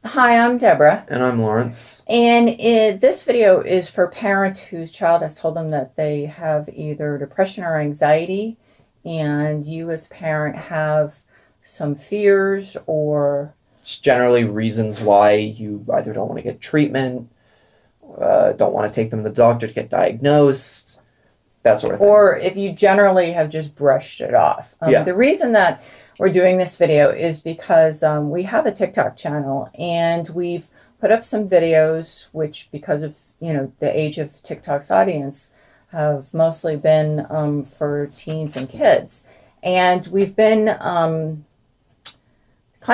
Hi, I'm Deborah, And I'm Lawrence. and this video is for parents whose child has told them that they have either depression or anxiety, and you as a parent have some fears or It's generally reasons why you either don't want to get treatment, don't want to take them to the doctor to get diagnosed, that sort of thing. or if you generally have just brushed it off. Yeah. The reason that we're doing this video is because we have a TikTok channel and we've put up some videos, which because of the age of TikTok's audience, have mostly been for teens and kids, and we've been kind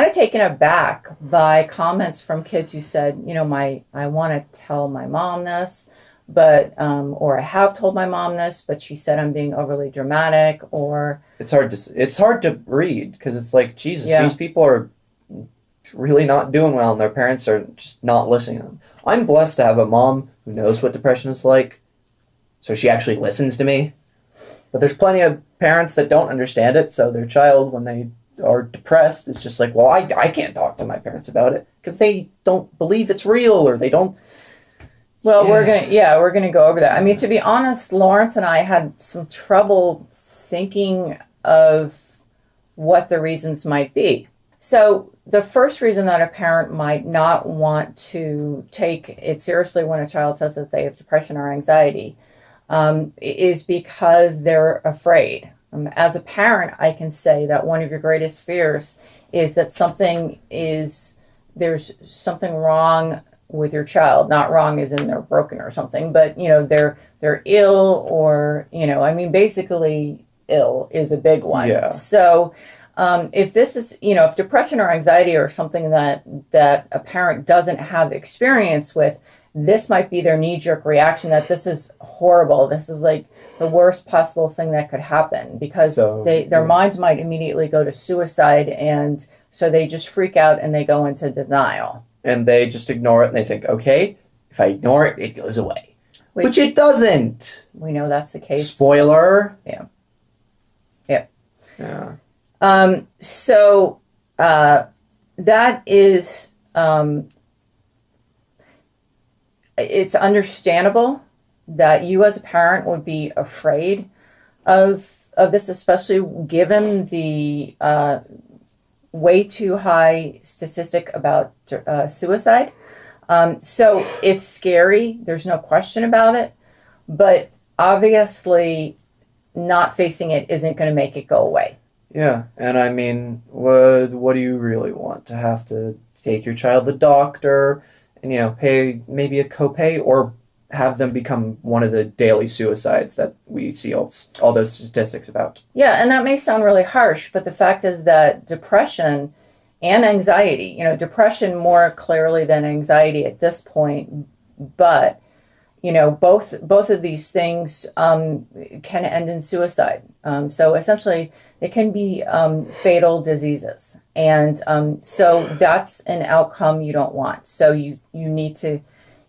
of taken aback by comments from kids who said, I want to tell my mom this, but or I have told my mom this, but she said I'm being overly dramatic, or It's hard to read because it's like, Jesus, yeah, these people are really not doing well and their parents are just not listening to them. I'm blessed to have a mom who knows what depression is like, so she actually listens to me. But there's plenty of parents that don't understand it, so their child, when they are depressed, is just like, well, I can't talk to my parents about it because they don't believe it's real or they don't. well, Yeah. we're gonna go over that. I mean, to be honest, Lawrence and I had some trouble thinking of what the reasons might be. So the first reason that a parent might not want to take it seriously when a child says that they have depression or anxiety is because they're afraid. As a parent, I can say that one of your greatest fears is that there's something wrong with your child. Not wrong as in they're broken or something, but they're ill, or I mean, basically ill is a big one. Yeah. So if this is, if depression or anxiety or something that a parent doesn't have experience with, this might be their knee-jerk reaction that this is horrible. This is like the worst possible thing that could happen, because their minds might immediately go to suicide, and so they just freak out and they go into denial. And they just ignore it and they think, okay, if I ignore it, it goes away. Which it doesn't. We know that's the case. Spoiler. Yeah. Yeah. Yeah. So that is, it's understandable that you as a parent would be afraid of this, especially given the way too high statistic about suicide. So it's scary. There's no question about it. But obviously, not facing it isn't going to make it go away. Yeah, and I mean, what do you really want? To have to take your child to the doctor and, pay maybe a copay, or have them become one of the daily suicides that we see all those statistics about? Yeah, and that may sound really harsh, but the fact is that depression and anxiety, depression more clearly than anxiety at this point, but both of these things can end in suicide. So essentially, it can be fatal diseases, and so that's an outcome you don't want. So you need to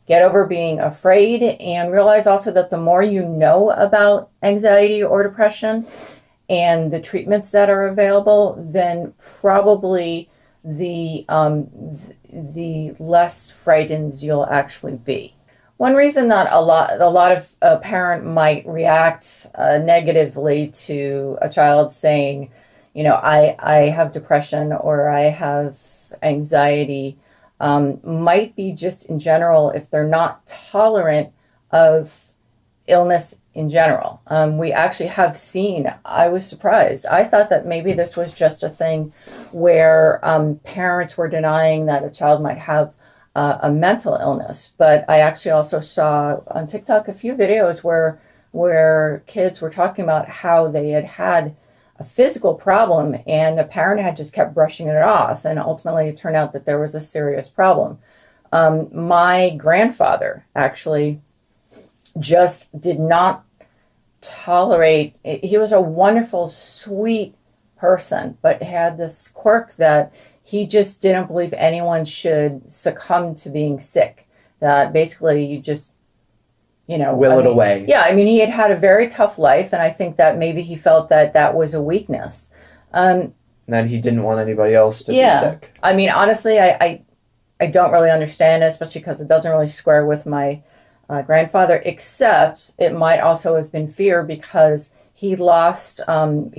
get over being afraid, and realize also that the more you know about anxiety or depression and the treatments that are available, then probably the less frightened you'll actually be. One reason that a lot of a parent might react negatively to a child saying, I have depression or I have anxiety, might be just in general if they're not tolerant of illness in general. We actually have seen, I was surprised. I thought that maybe this was just a thing where parents were denying that a child might have a mental illness, but I actually also saw on TikTok a few videos where kids were talking about how they had a physical problem and the parent had just kept brushing it off, and ultimately it turned out that there was a serious problem. My grandfather actually just did not tolerate. He was a wonderful, sweet person, but had this quirk that he just didn't believe anyone should succumb to being sick. That basically you just, Will it away. Yeah, I mean, he had a very tough life, and I think that maybe he felt that that was a weakness. That he didn't want anybody else to be Yeah, sick. I mean, honestly, I I don't really understand it, especially because it doesn't really square with my grandfather, except it might also have been fear because he lost some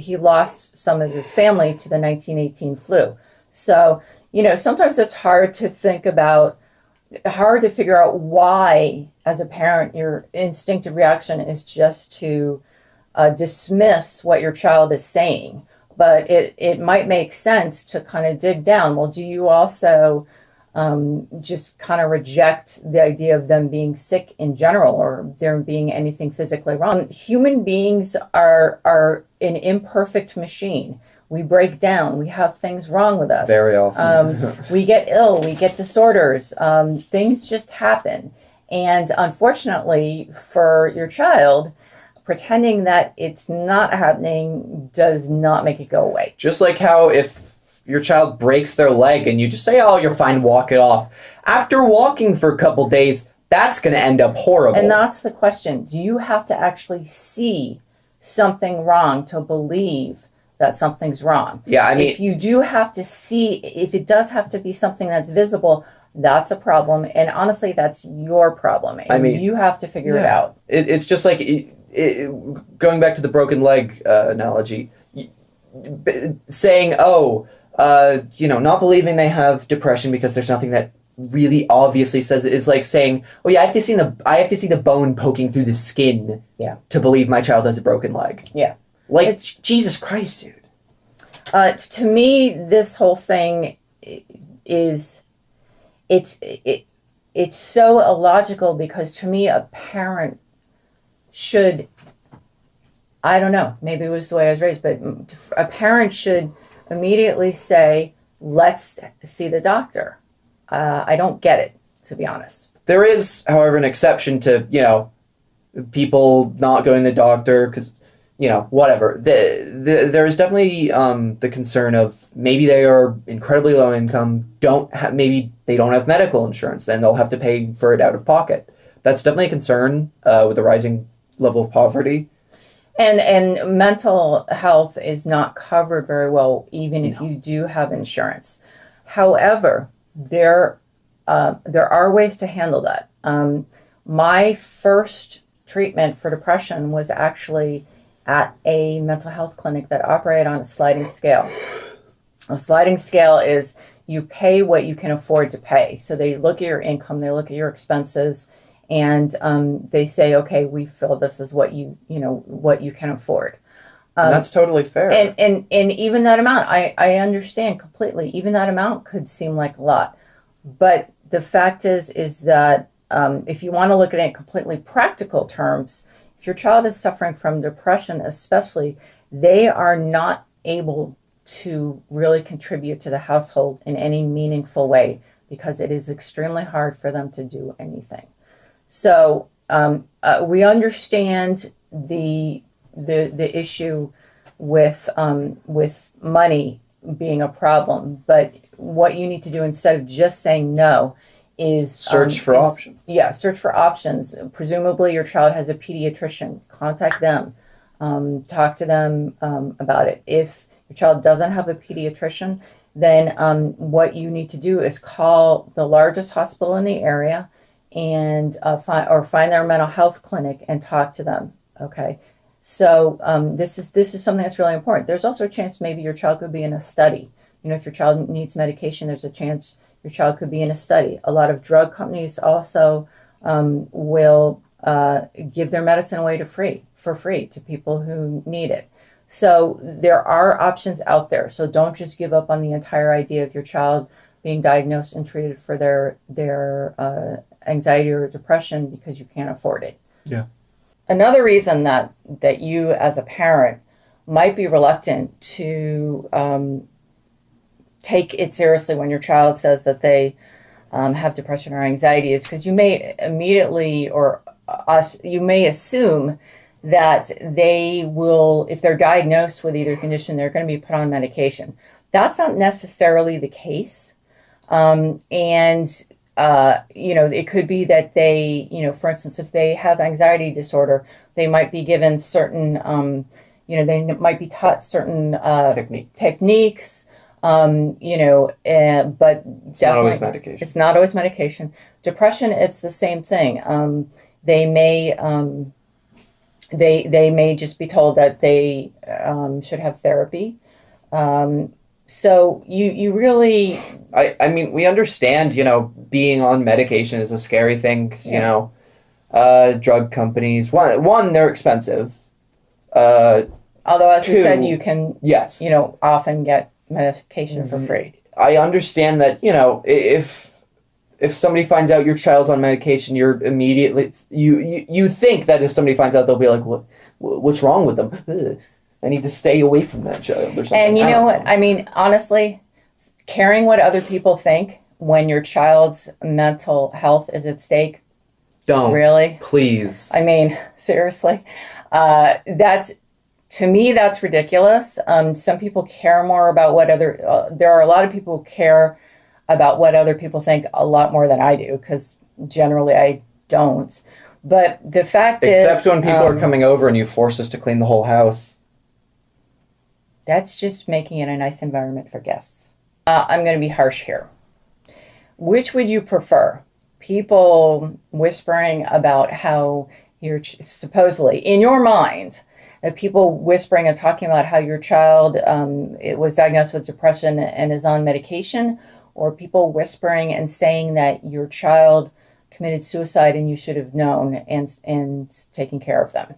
of his family to the 1918 flu. So, sometimes it's hard to figure out why, as a parent, your instinctive reaction is just to dismiss what your child is saying. But it might make sense to kind of dig down. Well, do you also just kind of reject the idea of them being sick in general or there being anything physically wrong? Human beings are an imperfect machine. We break down. We have things wrong with us. Very often. We get ill. We get disorders. Things just happen. And unfortunately for your child, pretending that it's not happening does not make it go away. Just like how if your child breaks their leg and you just say, oh, you're fine, walk it off. After walking for a couple days, that's going to end up horrible. And that's the question. Do you have to actually see something wrong to believe that something's wrong? Yeah, I mean, if you do have to see, if it does have to be something that's visible, that's a problem. And honestly, that's your problem. And you have to figure it out. It's just like, going back to the broken leg analogy, saying, not believing they have depression because there's nothing that really obviously says it is like saying, oh yeah, I have to see the bone poking through the skin to believe my child has a broken leg. Yeah. Like, Jesus Christ, dude. To me, this whole thing is, it's so illogical because to me, a parent should, I don't know, maybe it was the way I was raised, but a parent should immediately say, let's see the doctor. I don't get it, to be honest. There is, however, an exception to, people not going to the doctor because, whatever. There is definitely the concern of maybe they are incredibly low income, maybe they don't have medical insurance, then they'll have to pay for it out of pocket. That's definitely a concern with the rising level of poverty. And mental health is not covered very well, even if you do have insurance. However, there are ways to handle that. My first treatment for depression was actually at a mental health clinic that operated on a sliding scale. A sliding scale is you pay what you can afford to pay. So they look at your income, they look at your expenses, and they say, okay, we feel this is what what you can afford. That's totally fair. And even that amount, I understand completely. Even that amount could seem like a lot. But the fact is that if you want to look at it in completely practical terms, if your child is suffering from depression especially, they are not able to really contribute to the household in any meaningful way because it is extremely hard for them to do anything. So we understand the issue with money being a problem, but what you need to do instead of just saying no is search for options. Yeah, search for options. Presumably your child has a pediatrician. Contact them. Talk to them about it. If your child doesn't have a pediatrician, then what you need to do is call the largest hospital in the area and find their mental health clinic and talk to them. Okay. So this is something that's really important. There's also a chance maybe your child could be in a study. If your child needs medication, there's a chance your child could be in a study. A lot of drug companies also will give their medicine away for free to people who need it. So there are options out there. So don't just give up on the entire idea of your child being diagnosed and treated for their anxiety or depression because you can't afford it. Yeah. Another reason that you as a parent might be reluctant to take it seriously when your child says that they have depression or anxiety is because you may immediately you may assume that they will, if they're diagnosed with either condition, they're going to be put on medication. That's not necessarily the case. It could be that they, for instance, if they have anxiety disorder, they might be given certain, they might be taught certain techniques. But It's not always definitely, medication. it's not always medication. Depression, it's the same thing. They may they may just be told that they should have therapy. So you really, I mean, we understand, being on medication is a scary thing because, Yeah. drug companies, one, they're expensive. although as we said, Two, you can yes. often get medication for free. I understand that, if somebody finds out your child's on medication, you're immediately, you think that if somebody finds out, they'll be like, what's wrong with them? Ugh, I need to stay away from that child or something. And you I know don't what? I mean, honestly, caring what other people think when your child's mental health is at stake, Don't. really? Please. I mean, seriously, that's to me that's ridiculous. Some people care more about what other. There are a lot of people who care about what other people think a lot more than I do, because generally I don't. But the fact Except is, when people are coming over and you force us to clean the whole house. that's just making it a nice environment for guests. I'm going to be harsh here. Which would you prefer? People whispering about how supposedly, in your mind, people whispering and talking about how your child it was diagnosed with depression and is on medication, or people whispering and saying that your child committed suicide and you should have known and taken care of them.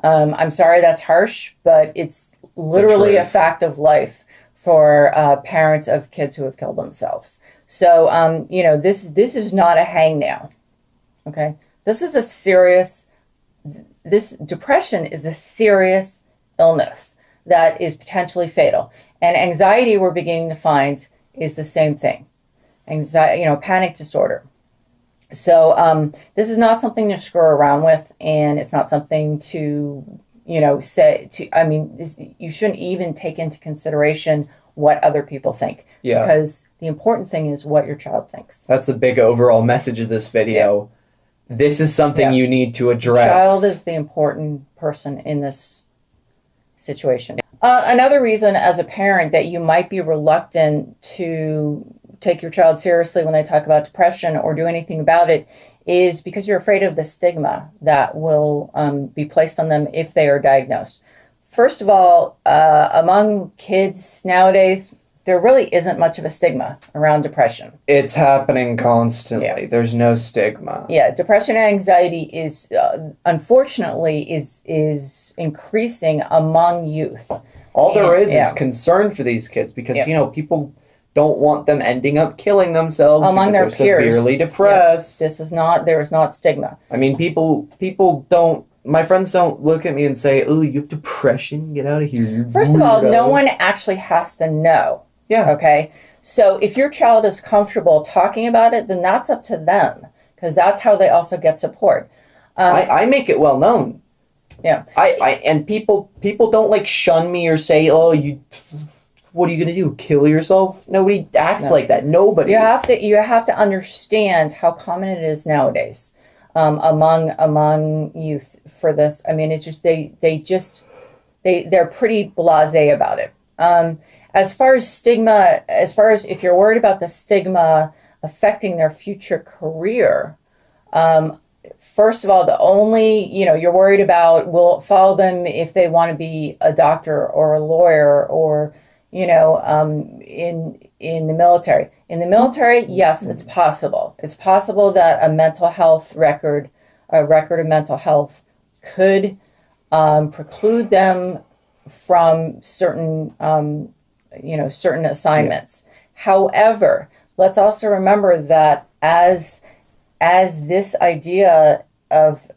I'm sorry that's harsh, but it's literally a truth. fact of life for parents of kids who have killed themselves. So, this is not a hangnail. Okay, this is a serious. This depression is a serious illness that is potentially fatal, and anxiety we're beginning to find is the same thing. Anxiety, panic disorder. So this is not something to screw around with, and it's not something to say to. I mean, you shouldn't even take into consideration what other people think. Yeah. Because the important thing is what your child thinks. That's a big overall message of this video. Yeah. This is something you need to address. The child is the important person in this situation. Another reason as a parent that you might be reluctant to take your child seriously when they talk about depression or do anything about it is because you're afraid of the stigma that will be placed on them if they are diagnosed. First of all, among kids nowadays, there really isn't much of a stigma around depression. It's happening constantly. Yeah. There's no stigma. Yeah, depression and anxiety is, unfortunately, is increasing among youth. All there is concern for these kids because, people don't want them ending up killing themselves among their because peers. They're severely depressed. There is not stigma. I mean, people don't. My friends don't look at me and say, "Oh, you have depression. Get out of here." You First of all, weirdo." no one actually has to know. Yeah. Okay. So if your child is comfortable talking about it, then that's up to them, because that's how they also get support. I make it well known. Yeah. And people don't shun me or say, "Oh, what are you gonna do? Kill yourself?" Nobody acts like that. Nobody. You have to understand how common it is nowadays among youth for this. I mean, it's just they're pretty blasé about it. As far as stigma, as far as if you're worried about the stigma affecting their future career, first of all, the only, you're worried about will it follow them if they want to be a doctor or a lawyer or, in the military. In the military, yes, it's possible. It's possible that a record of mental health could preclude them from certain assignments. Yeah. However, let's also remember that as this idea of,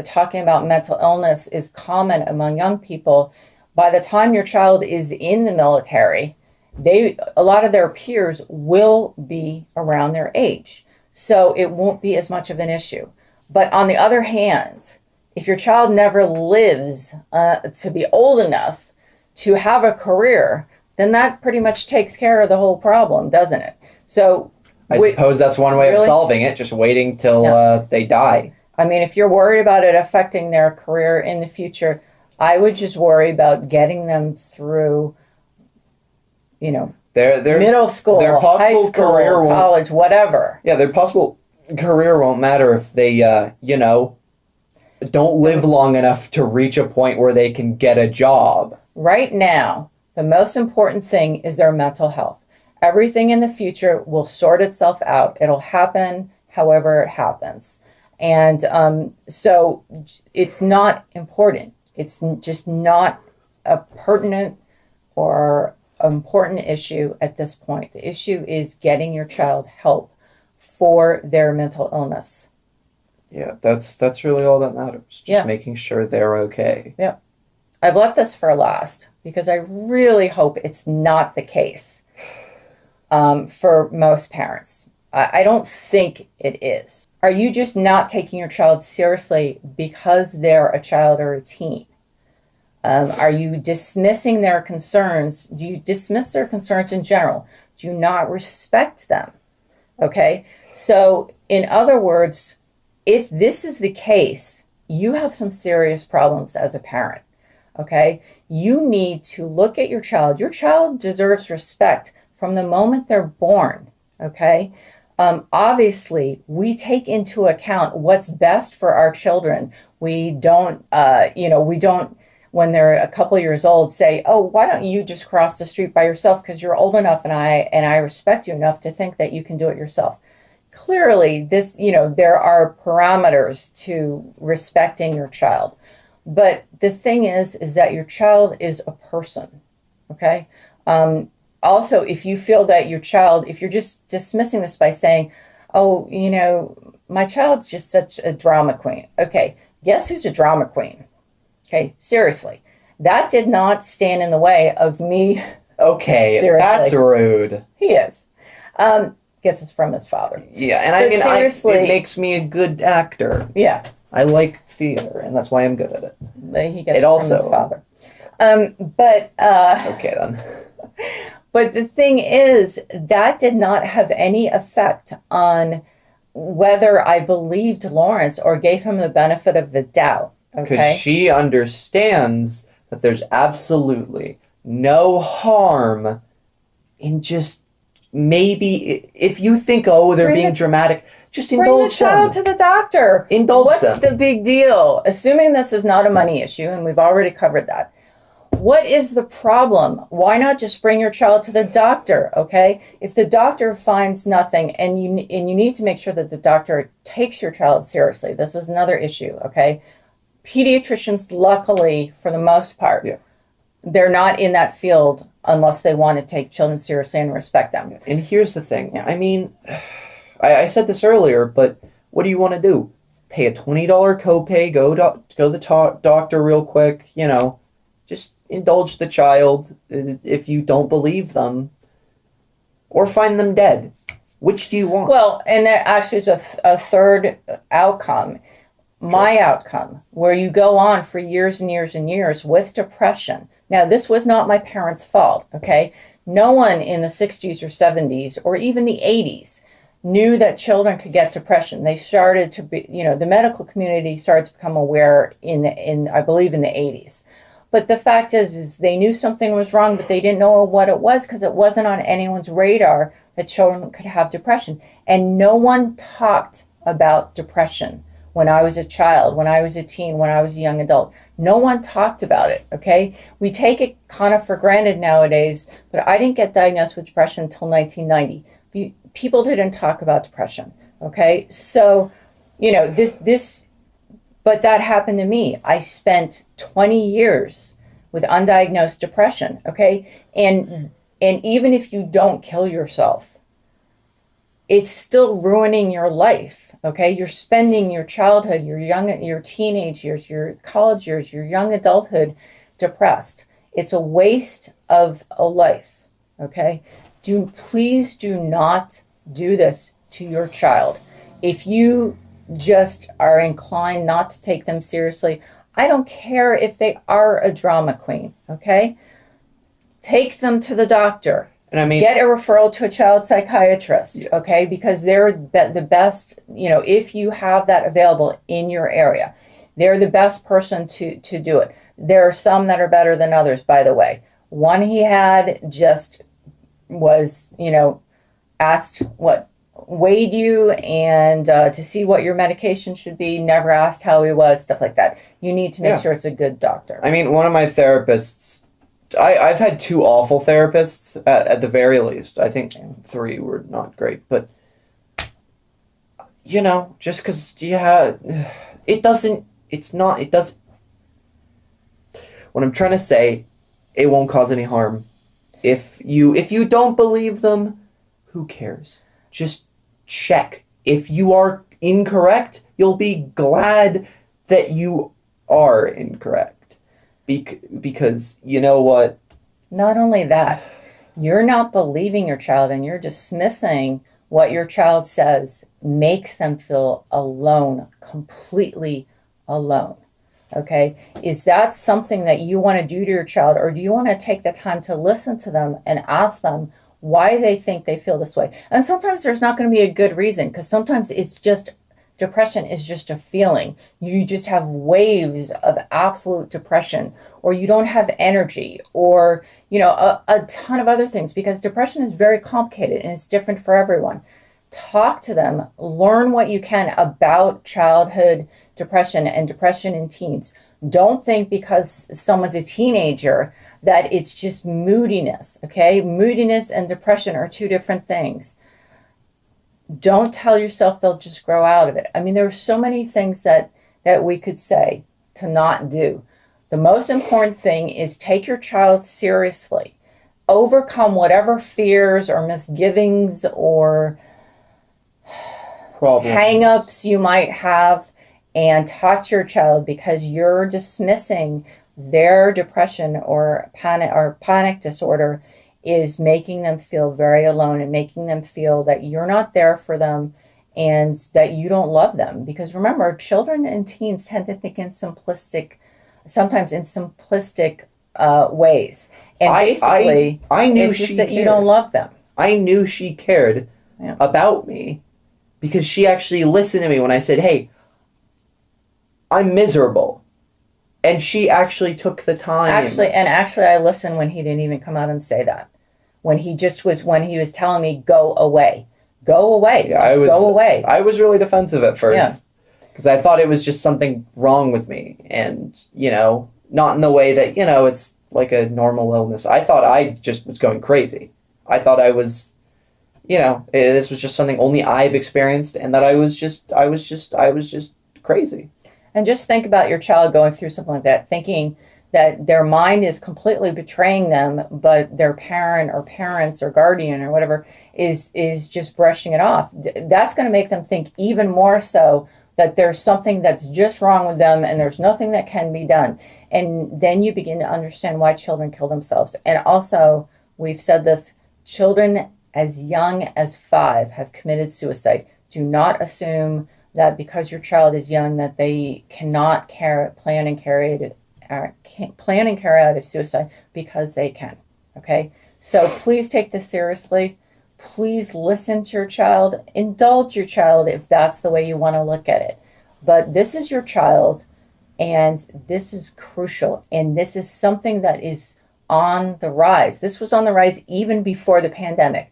talking about mental illness is common among young people, by the time your child is in the military, a lot of their peers will be around their age. So it won't be as much of an issue. But on the other hand, if your child never lives to be old enough to have a career, then that pretty much takes care of the whole problem, doesn't it? So I suppose that's one way of solving it, just waiting till they die. I mean, if you're worried about it affecting their career in the future, I would just worry about getting them through, Their middle school, their high possible school, career won't. college, whatever. Yeah, their possible career won't matter if they, don't live long enough to reach a point where they can get a job. Right now, the most important thing is their mental health. Everything in the future will sort itself out. It'll happen however it happens. And so it's not important. It's just not a pertinent or important issue at this point. The issue is getting your child help for their mental illness. Yeah, that's really all that matters. Just making sure they're okay. Yeah. I've left this for last because I really hope it's not the case for most parents. I don't think it is. Are you just not taking your child seriously because they're a child or a teen? Are you dismissing their concerns? Do you dismiss their concerns in general? Do you not respect them? Okay. So in other words, if this is the case, you have some serious problems as a parent. Okay. You need to look at your child. Your child deserves respect from the moment they're born. Okay. Obviously, we take into account what's best for our children. We don't, when they're a couple years old, say, "Oh, why don't you just cross the street by yourself because you're old enough and I respect you enough to think that you can do it yourself." Clearly, there are parameters to respecting your child. But the thing is that your child is a person. Okay. Also, if you feel that your child, if you're just dismissing this by saying, "Oh, my child's just such a drama queen." Okay, guess who's a drama queen? Okay, seriously. That did not stand in the way of me. Okay, seriously. That's rude. He is. Guess it's from his father. Yeah, and seriously, it makes me a good actor. Yeah. I like theater, and that's why I'm good at it. But he gets it from his father. Okay, then. But the thing is, that did not have any effect on whether I believed Lawrence or gave him the benefit of the doubt. Because Okay? she understands that there's absolutely no harm in just maybe, if you think, oh, they're being dramatic, just indulge them. Bring the child to the doctor. Indulge them. What's the big deal? Assuming this is not a money issue, and we've already covered that. What is the problem? Why not just bring your child to the doctor, okay? If the doctor finds nothing, and you need to make sure that the doctor takes your child seriously. This is another issue, okay? Pediatricians, luckily, for the most part, they're not in that field unless they want to take children seriously and respect them. And here's the thing. Yeah. I mean, I said this earlier, but what do you want to do? Pay a $20 copay, go to the doctor real quick, just indulge the child if you don't believe them, or find them dead. Which do you want? Well, and there actually is a third outcome. My outcome, where you go on for years and years and years with depression. Now, this was not my parents' fault, okay? No one in the 60s or 70s or even the 80s knew that children could get depression. They started to be, the medical community started to become aware in I believe in the 80s. But the fact is they knew something was wrong, but they didn't know what it was because it wasn't on anyone's radar that children could have depression. And no one talked about depression when I was a child, when I was a teen, when I was a young adult. No one talked about it, okay? We take it kind of for granted nowadays, but I didn't get diagnosed with depression until 1990. People didn't talk about depression, okay? So, but that happened to me. I spent 20 years with undiagnosed depression, okay? And even if you don't kill yourself, it's still ruining your life, okay? You're spending your childhood, your teenage years, your college years, your young adulthood depressed. It's a waste of a life, okay? Please do not do this to your child. If you just are inclined not to take them seriously, I don't care if they are a drama queen, okay? Take them to the doctor. And get a referral to a child psychiatrist, okay? Because they're the best, if you have that available in your area, they're the best person to do it. There are some that are better than others, by the way. One he had just was, asked what weighed you and to see what your medication should be, never asked how he was, stuff like that. You need to make sure it's a good doctor. I mean, one of my therapists, I've had two awful therapists at the very least. I think three were not great, but just because it doesn't. What I'm trying to say, it won't cause any harm. If you don't believe them, who cares? Just check. If you are incorrect, you'll be glad that you are incorrect. Because you know what? Not only that, you're not believing your child and you're dismissing what your child says makes them feel alone, completely alone. Okay? Is that something that you want to do to your child, or do you want to take the time to listen to them and ask them why they think they feel this way? And sometimes there's not going to be a good reason, because sometimes it's just depression is just a feeling. You just have waves of absolute depression, or you don't have energy, or a ton of other things, because depression is very complicated and it's different for everyone. Talk to them, learn what you can about childhood depression and depression in teens. Don't think because someone's a teenager that it's just moodiness, okay? Moodiness and depression are two different things. Don't tell yourself they'll just grow out of it. I mean, there are so many things that we could say to not do. The most important thing is take your child seriously. Overcome whatever fears or misgivings or hang-ups you might have, and talk to your child, because you're dismissing their depression or panic disorder is making them feel very alone and making them feel that you're not there for them and that you don't love them. Because remember, children and teens tend to think sometimes in simplistic ways. And basically, I knew it's just that you don't love them. I knew she cared about me because she actually listened to me when I said, hey, I'm miserable. And she actually took the time. Actually, I listened when he didn't even come out and say that. When he was telling me, go away. Go away. Yeah, go away. I was really defensive at first. Because I thought it was just something wrong with me. And, not in the way that, it's like a normal illness. I thought I just was going crazy. I thought I was, this was just something only I've experienced, and that I was just crazy. And just think about your child going through something like that, thinking that their mind is completely betraying them, but their parent or parents or guardian or whatever is just brushing it off. That's going to make them think even more so that there's something that's just wrong with them and there's nothing that can be done. And then you begin to understand why children kill themselves. And also, we've said this, children as young as 5 have committed suicide. Do not assume that because your child is young that they cannot plan and carry out a suicide, because they can. Okay? So please take this seriously. Please listen to your child. Indulge your child if that's the way you want to look at it. But this is your child, and this is crucial. And this is something that is on the rise. This was on the rise even before the pandemic.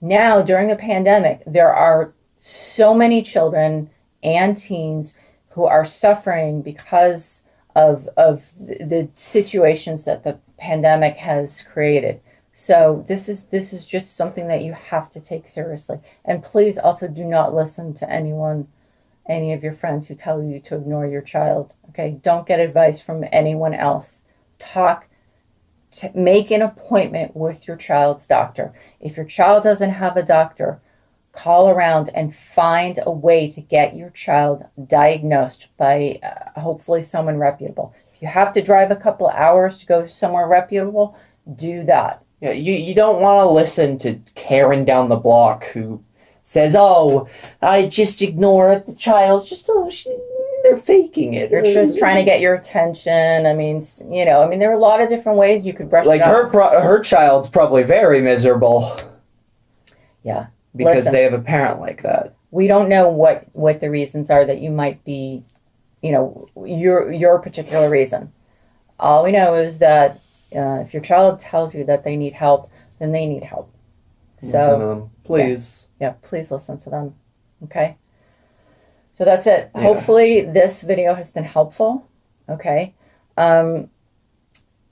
Now, during the pandemic, there are so many children and teens who are suffering because of the situations that the pandemic has created. So this is just something that you have to take seriously. And please also do not listen to any of your friends who tell you to ignore your child. Okay? Don't get advice from anyone else. Make an appointment with your child's doctor. If your child doesn't have a doctor, call around and find a way to get your child diagnosed by hopefully someone reputable. If you have to drive a couple of hours to go somewhere reputable, do that. Yeah, you don't want to listen to Karen down the block who says, "Oh, I just ignore the child. They're faking it. They're just trying to get your attention." I mean, there are a lot of different ways you could brush it off. Her child's probably very miserable. Yeah. Because they have a parent like that. We don't know what the reasons are that you might be, your particular reason. All we know is that if your child tells you that they need help, then they need help. Listen to them, please. Yeah, please listen to them. Okay. So that's it. Yeah. Hopefully this video has been helpful. Okay.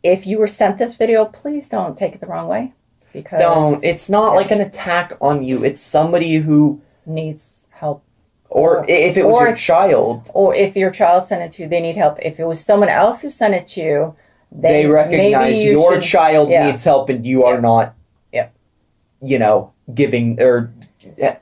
If you were sent this video, please don't take it the wrong way. Because Don't. It's not like an attack on you. It's somebody who needs help. Or if it was your child. Or if your child sent it to you, they need help. If it was someone else who sent it to you, They recognize your child needs help and you are not, giving or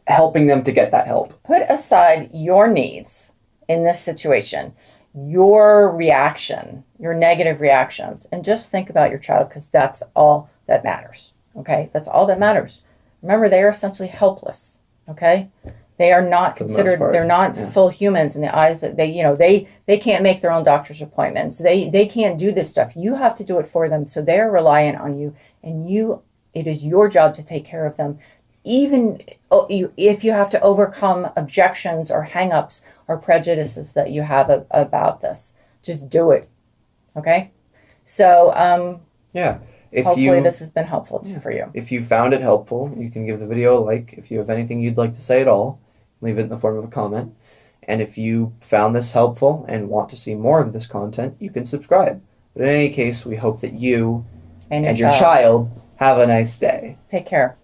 helping them to get that help. Put aside your needs in this situation, your reaction, your negative reactions, and just think about your child, because that's all that matters. Okay? That's all that matters. Remember, they are essentially helpless. Okay? They are not considered, they're not full humans in the eyes of, they can't make their own doctor's appointments. They can't do this stuff. You have to do it for them. So they're reliant on you, and it is your job to take care of them. Even if you have to overcome objections or hangups or prejudices that you have about this, just do it. Okay? So, hopefully this has been helpful for you. If you found it helpful, you can give the video a like. If you have anything you'd like to say at all, leave it in the form of a comment. And if you found this helpful and want to see more of this content, you can subscribe. But in any case, we hope that you and your child have a nice day. Take care.